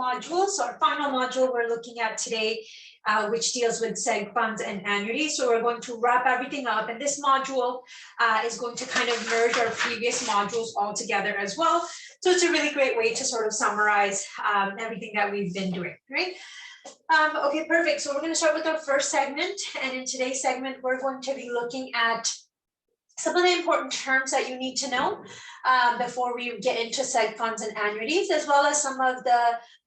module. So our final module we're looking at today, which deals with seg funds and annuities. So we're going to wrap everything up, and this module is going to kind of merge our previous modules all together as well. So it's a really great way to sort of summarize everything that we've been doing, right? Okay, perfect. So we're going to start with our first segment, and in today's segment, we're going to be looking at some of the important terms that you need to know before we get into seg funds and annuities, as well as some of the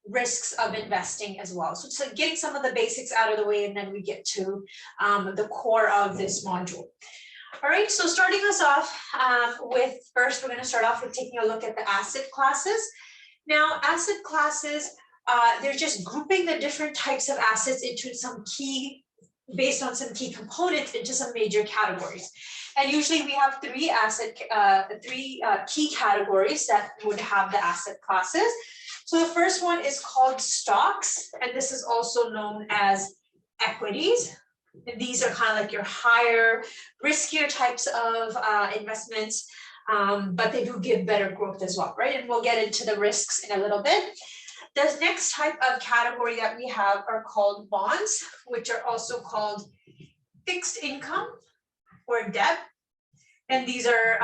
risks of investing as well. So getting some of the basics out of the way, and then we get to the core of this module. All right, so starting us off with, first, we're going to start off with taking a look at the asset classes. Now, asset classes, they're just grouping the different types of assets into some key, based on some key components, into some major categories. And usually we have three key categories that would have the asset classes. So the first one is called stocks, and this is also known as equities. And these are kind of like your higher, riskier types of investments, but they do give better growth as well, right? And we'll get into the risks in a little bit. The next type of category that we have are called bonds, which are also called fixed income or debt. And these are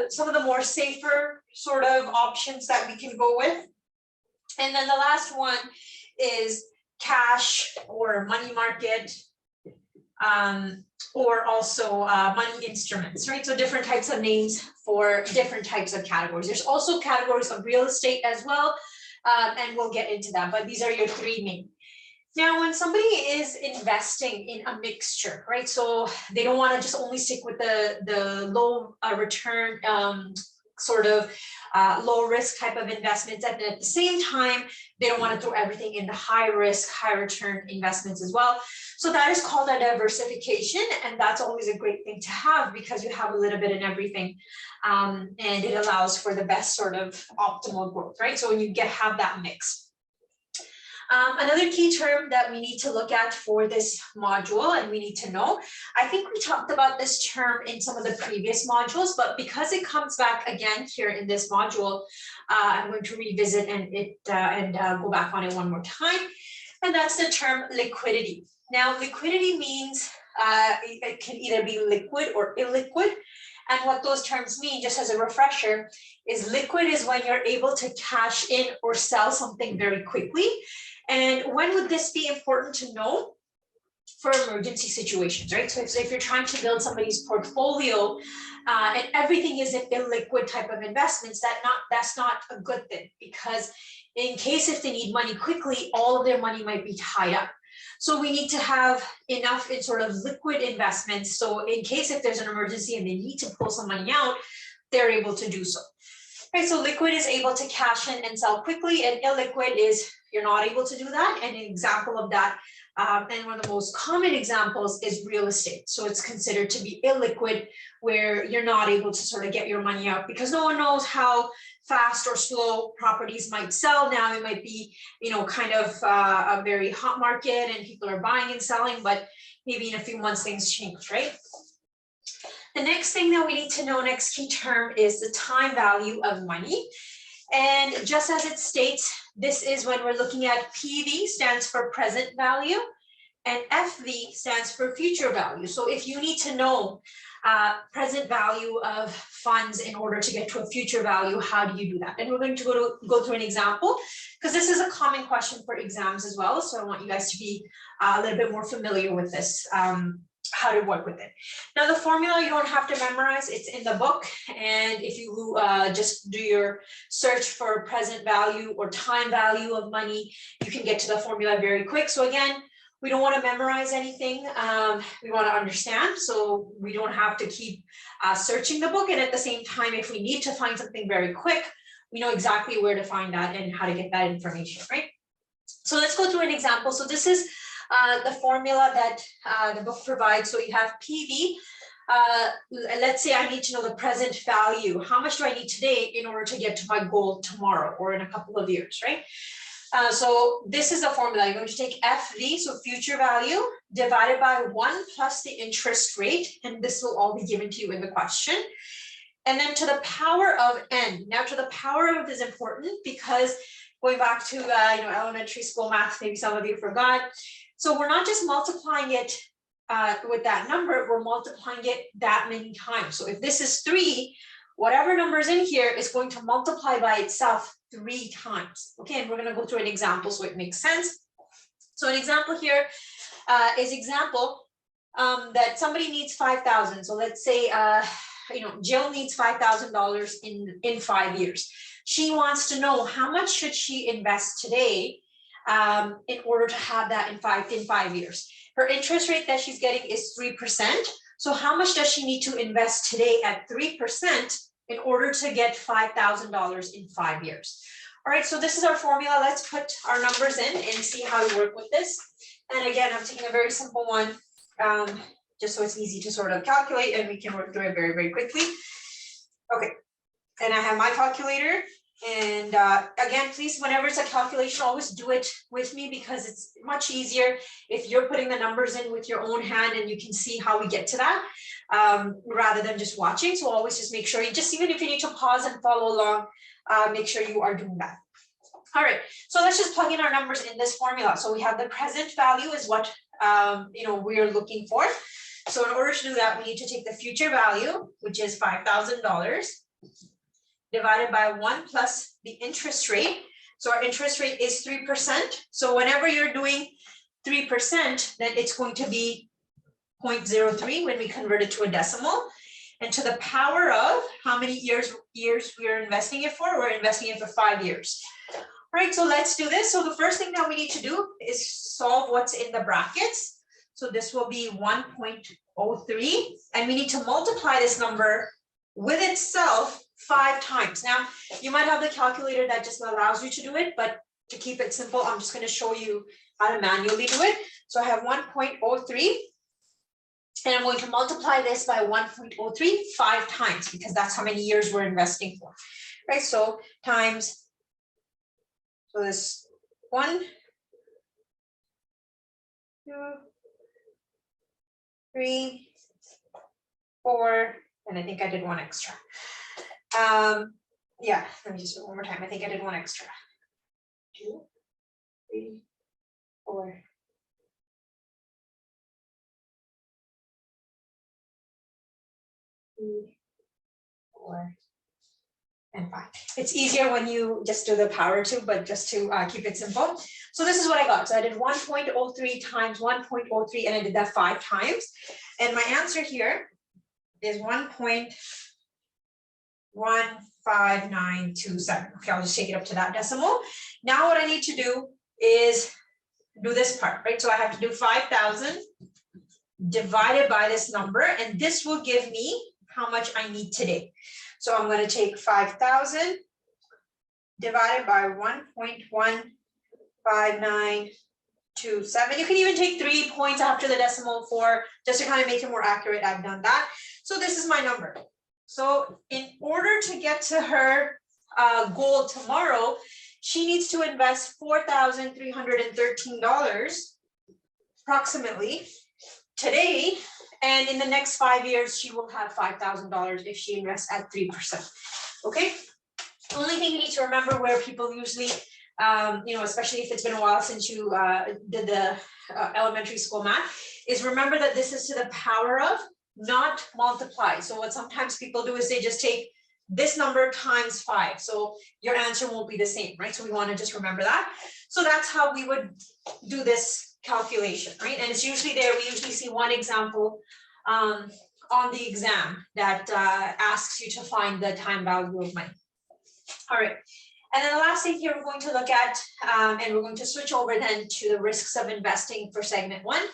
some of the more safer sort of options that we can go with. And then the last one is cash or money market, or also money instruments, right? So different types of names for different types of categories. There's also categories of real estate as well, and we'll get into that, but these are your three main. Now, when somebody is investing in a mixture, right? So they don't want to just only stick with the low return sort of low risk type of investments, and at the same time, they don't want to throw everything into high risk, high return investments as well. So that is called a diversification, and that's always a great thing to have because you have a little bit in everything, and it allows for the best sort of optimal growth, right? So when you have that mix. Another key term that we need to look at for this module, and we need to know, I think we talked about this term in some of the previous modules, but because it comes back again here in this module, I'm going to revisit and go back on it one more time, and that's the term liquidity. Now, liquidity means it can either be liquid or illiquid. And what those terms mean, just as a refresher, is liquid is when you're able to cash in or sell something very quickly. And when would this be important to know? For emergency situations, right? So if you're trying to build somebody's portfolio and everything is an illiquid type of investments, that's not a good thing, because in case if they need money quickly, all of their money might be tied up. So we need to have enough in sort of liquid investments. So in case if there's an emergency and they need to pull some money out, they're able to do so. Right, so liquid is able to cash in and sell quickly, and illiquid is you're not able to do that. And an example of that, and one of the most common examples, is real estate. So it's considered to be illiquid, where you're not able to sort of get your money out because no one knows how fast or slow properties might sell. Now it might be, kind of a very hot market and people are buying and selling, but maybe in a few months things change, right? The next thing that we need to know, next key term, is the time value of money. And just as it states, this is when we're looking at PV stands for present value and FV stands for future value. So if you need to know present value of funds in order to get to a future value, how do you do that? And we're going to go through an example, because this is a common question for exams as well. So I want you guys to be a little bit more familiar with this, how to work with it. Now, the formula you don't have to memorize, it's in the book. And if you just do your search for present value or time value of money, you can get to the formula very quick. So again, we don't want to memorize anything. We want to understand, so we don't have to keep searching the book. And at the same time, if we need to find something very quick, we know exactly where to find that and how to get that information, right? So let's go through an example. So this is the formula that the book provides. So you have PV. Let's say I need to know the present value. How much do I need today in order to get to my goal tomorrow or in a couple of years, right? So this is the formula. You're going to take FV, so future value, divided by 1 plus the interest rate, and this will all be given to you in the question. And then to the power of n. Now, to the power of is important because going back to elementary school math, maybe some of you forgot. So we're not just multiplying it with that number, we're multiplying it that many times. So if this is 3, whatever number is in here is going to multiply by itself 3 times. Okay, and we're going to go through an example so it makes sense. So an example here is that somebody needs 5,000. So let's say Jill needs $5,000 in 5 years. She wants to know how much should she invest today in order to have that in 5 years. Her interest rate that she's getting is 3%. So how much does she need to invest today at 3% in order to get $5,000 in 5 years? All right, so this is our formula. Let's put our numbers in and see how to work with this. And again, I'm taking a very simple one, just so it's easy to sort of calculate and we can work through it very, very quickly. Okay, and I have my calculator. And again, please, whenever it's a calculation, always do it with me because it's much easier if you're putting the numbers in with your own hand and you can see how we get to that rather than just watching. So always just make sure even if you need to pause and follow along, make sure you are doing that. All right, so let's just plug in our numbers in this formula. So we have the present value is what we are looking for. So in order to do that, we need to take the future value, which is $5,000. Divided by 1 plus the interest rate. So our interest rate is 3%. So whenever you're doing 3%, then it's going to be 0.03 when we convert it to a decimal. And to the power of how many years we are investing it for? We're investing it for 5 years. All right, so let's do this. So the first thing that we need to do is solve what's in the brackets. So this will be 1.03, and we need to multiply this number with itself 5 times. Now, you might have the calculator that just allows you to do it, but to keep it simple, I'm just going to show you how to manually do it. So I have 1.03, and I'm going to multiply this by 1.03 5 times because that's how many years we're investing for, right? So times, so this 1, 2, 3, 4, and I think I did 1 extra. Yeah, let me just do it one more time. I think I did 1 extra. 2, 3, 4. 3, 4, and 5. It's easier when you just do the power to, but just to keep it simple. So this is what I got. So I did 1.03 times 1.03, and I did that 5 times. And my answer here is 1.15927. Okay, I'll just take it up to that decimal. Now what I need to do is do this part, right? So I have to do 5,000 divided by this number, and this will give me how much I need today. So I'm going to take 5,000 divided by 1.15927. You can even take 3 points after the decimal for just to kind of make it more accurate. I've done that. So this is my number. So in order to get to her goal tomorrow, she needs to invest $4,313 approximately today. And in the next 5 years, she will have $5,000 if she invests at 3%. Okay. The only thing you need to remember where people usually, especially if it's been a while since you did the elementary school math, is remember that this is to the power of, not multiply. So what sometimes people do is they just take this number times 5. So your answer won't be the same, right? So we want to just remember that. So that's how we would do this calculation, right? And it's usually there. We usually see one example on the exam that asks you to find the time value of money. All right. And then the last thing here we're going to look at, and we're going to switch over then to the risks of investing for segment 1,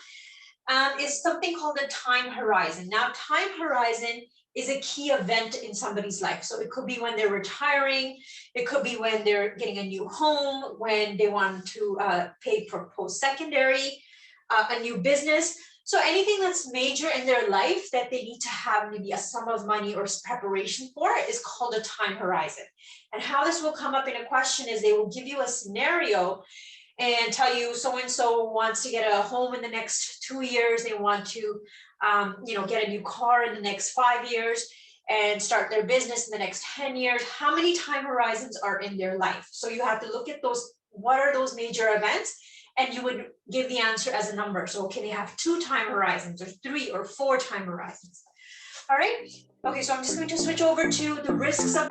is something called a time horizon. Now, time horizon is a key event in somebody's life. So it could be when they're retiring, it could be when they're getting a new home, when they want to pay for post-secondary, a new business. So anything that's major in their life that they need to have maybe a sum of money or preparation for is called a time horizon. And how this will come up in a question is they will give you a scenario and tell you so-and-so wants to get a home in the next 2 years. They want to, get a new car in the next 5 years. and start their business in the next 10 years, how many time horizons are in their life? So you have to look at those, what are those major events? And you would give the answer as a number. So, okay, they have 2 time horizons or 3 or 4 time horizons. All right. Okay, so I'm just going to switch over to the risks of